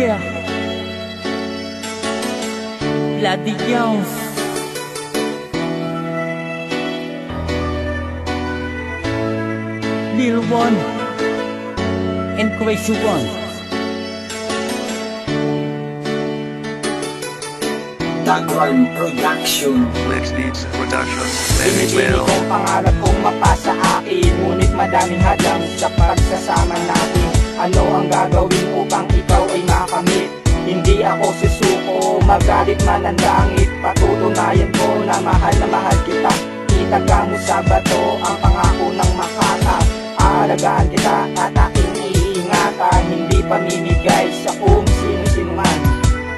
Yeah, Bloody Jones, Lil One, and Crazy One. Dagwan Production. Lex Beats Production. Pinipili kong pangarap kong mapasa akin, ngunit madaming hadlang sa pagsasama natin. Ano ang gagawin upang ikaw ay makamit? Hindi ako susuko, magalit man ang langit. Patutunayan ko na mahal kita. Itaga mo sa bato ang pangako ng makata. Aalagaan kita at aking iingatan, hindi pamimigay sa kung sino-sino man.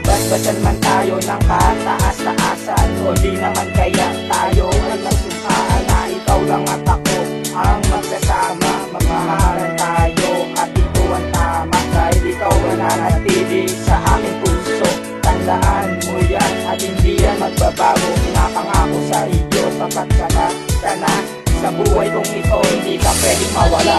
Basbasan man tayo ng kataas-taasan, o di naman kaya tayo ay magsumpaan na ikaw lang at ako ang magsasama. Magmahalan tayo at ito ang tama, dahil ikaw mananatili sa aking puso. Tandaan mo yan at hindi yan magbabago. Pinapangako sa iyo sapat ka na sa buhay kong ito, hindi ka pwedeng mawala.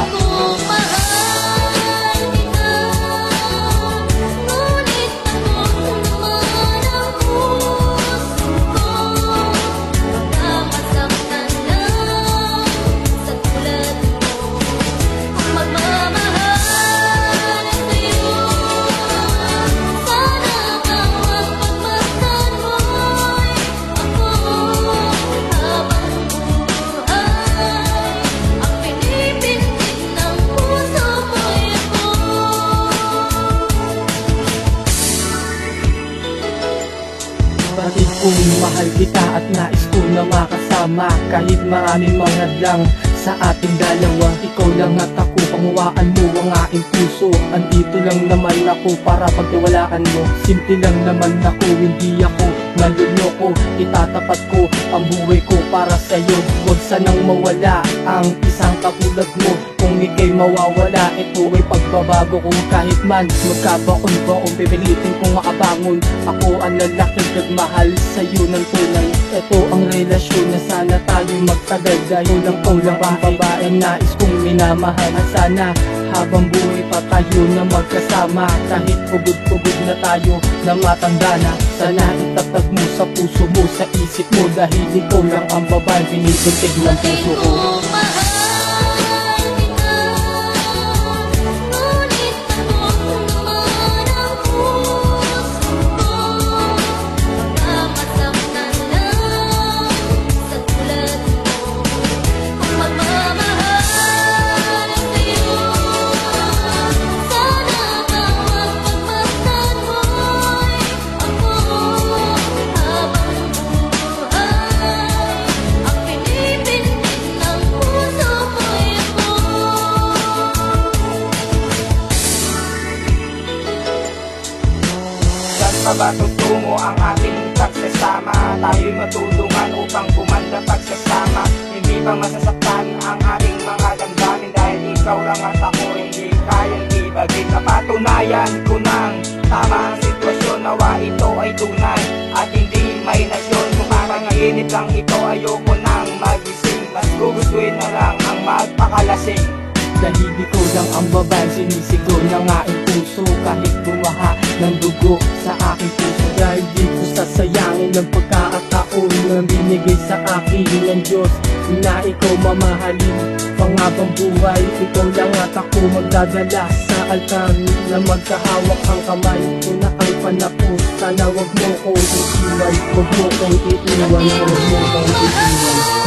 Batid kong mahal kita at nais ko na makasama. Kahit maraming mga hadlang sa ating dalawa, ikaw lang at ako, panguwaan mo ang aking puso. Andito lang naman ako para pagtiwalaan mo. Simple lang naman ako, hindi ako naluloko. Itatapat ko ang buhay ko para sa'yo. Huwag sanang mawala ang isang katulad mo. Kung ika'y mawawala, ito ay pagbabago ko. Kahit man magkabaon-baon, pipilitin kong makabangon. Ako ang lalaking nagmahal sa'yo ng tunay. Ito ang relasyon na sana tayo'y magtagal. Dahil lang ang babaeng nais kong minamahal. At sana habang buhay pa tayo na magkasama. Kahit pugod-pugod na tayo na matanda na, sana itatag mo sa puso mo, sa isip mo. Dahil ikaw lang ang babaeng pinipitig ng puso ko. Tutungo ang ating pagsasama, tayo'y matulungan upang gumanda pagsasama. Hindi pa masasaktan ang ating mga damdamin, dahil ikaw lang at ako hindi kayang ibagin. Napatunayan ko ng tama ang sitwasyon, nawa ito ay tunay at hindi may nasyon. Kung mapangainit lang ito, ayoko nang magising. Mas gugustuhin na lang ang magpakalasing. Dahil ikaw lang ang babaeng sinisigaw ng aking puso. Kahit bumaha ng dugo sa aking puso, dahil di ko sasayangin ng pagkakataon na binigay sa akin ng Diyos na ikaw mamahalin pangabang buhay. Ikaw lang at ako magdadala sa altar na magkahawak ang kamay. Ito na ang panahon, sana wag mo kong iiwan. Wag mo kong iiwan, wag mo kong iiwan.